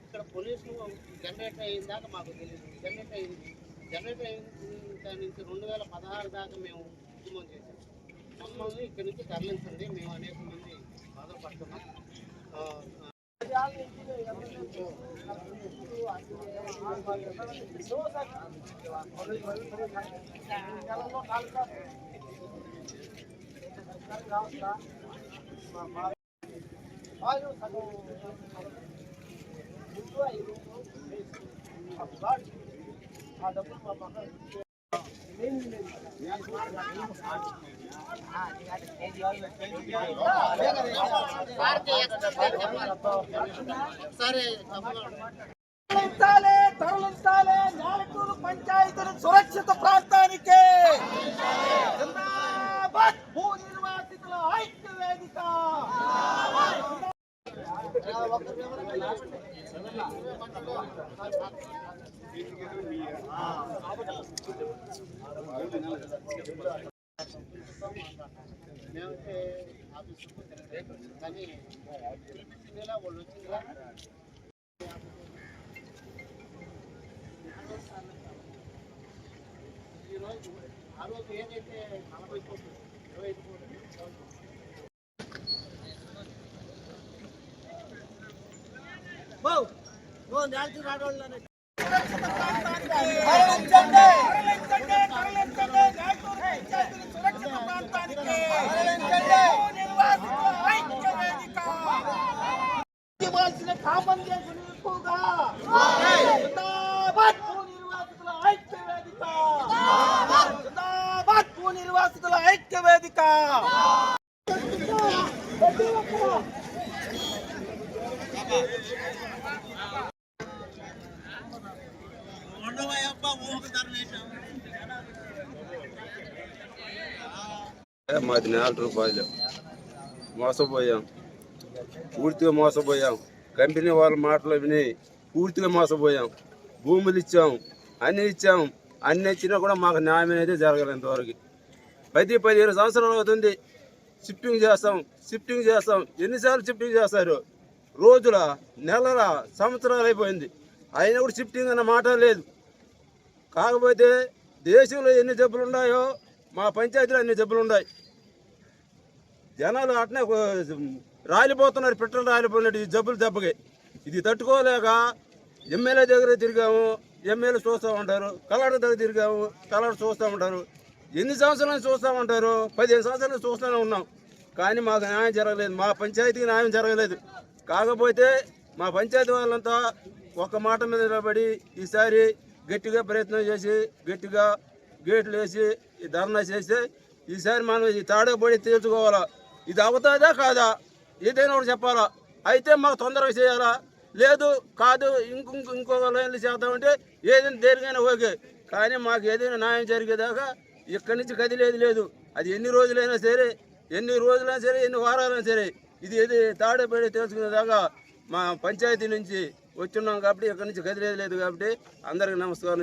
ఇక్కడ pollution generate అయ్యిందాక మాకు తెలియదు. జనరేట్ అయింది నుంచి 2016 దాకా మేము ఉద్యమం చేసాం. మమ్మల్ని ఇక్కడి నుంచి తరలించండి, మేము అనేక మంది బాధపడుతున్నాం. తరలించాలి నాలుగు పంచాయతీలు సురక్షిత ప్రాంతానికి. భూ నిర్వాసితుల ఐక్య వేదిక. మేమైతే ఆఫీసుకు తిరగలేదు, కానీ పిలిపించిందిలా వాళ్ళు వచ్చిందిలా ఈరోజు ఆ రోజు ఏదైతే 40 కోట్లు 25 కోట్లు నిర్వాసితుల ఐక్య వేదిక. మాది 4 రూపాయలు మోసపోయాం, పూర్తిగా మోసపోయాం. కంపెనీ వాళ్ళ మాటలు విని పూర్తిగా మోసపోయాం. భూములు ఇచ్చాం, అన్ని ఇచ్చాం, అన్ని ఇచ్చినా కూడా మాకు న్యాయం అనేది జరగలేదు ఇంతవరకు. 10-15 సంవత్సరాలు అవుతుంది. షిఫ్టింగ్ చేస్తాం. ఎన్నిసార్లు షిఫ్టింగ్ చేస్తారు? రోజుల, నెలల, సంవత్సరాలు అయిపోయింది. అయినా కూడా షిఫ్టింగ్ అన్న మాట లేదు. కాకపోతే దేశంలో ఎన్ని జబ్బులు ఉన్నాయో మా పంచాయతీలో అన్ని జబ్బులు ఉన్నాయి. జనాలు అట్నే రాలిపోతున్నారు, పెట్రోల్ రాలిపోయినట్టు ఈ జబ్బులు దెబ్బకి. ఇది తట్టుకోలేక ఎమ్మెల్యే దగ్గర తిరిగాము, ఎమ్మెల్యే చూస్తూ ఉంటారు. కలెక్టర్ దగ్గర తిరిగాము, కలెక్టర్ చూస్తూ ఉంటారు. ఎన్ని సంవత్సరాలు చూస్తూ ఉంటారు? 15 సంవత్సరాలు చూస్తూనే ఉన్నాం, కానీ మాకు న్యాయం జరగలేదు. మా పంచాయతీకి న్యాయం జరగలేదు. కాకపోతే మా పంచాయతీ వాళ్ళంతా ఒక మాట మీద నిలబడి ఈసారి గట్టిగా ప్రయత్నం చేసి గట్టిగా గేట్లు వేసి ధర్నా చేస్తే ఈసారి మనం ఈ తాడబడి తీర్చుకోవాలా. ఇది అవుతుందా కాదా ఏదైనా ఒకటి చెప్పాలా. అయితే మాకు తొందరగా చేయాలా, లేదు కాదు ఇంకో లైన్లు చేద్దామంటే ఏదైనా దేనికైనా ఓకే. కానీ మాకు ఏదైనా న్యాయం జరిగేదాకా ఇక్కడి నుంచి కదిలేదు లేదు. అది ఎన్ని రోజులైనా సరే, ఎన్ని వారాలైనా సరే ఇది తాడబడి తెలుసుకునేదాకా మా పంచాయతీ నుంచి వచ్చున్నాం కాబట్టి ఇక్కడి నుంచి కదిలేదు లేదు. కాబట్టి అందరికీ నమస్కారం.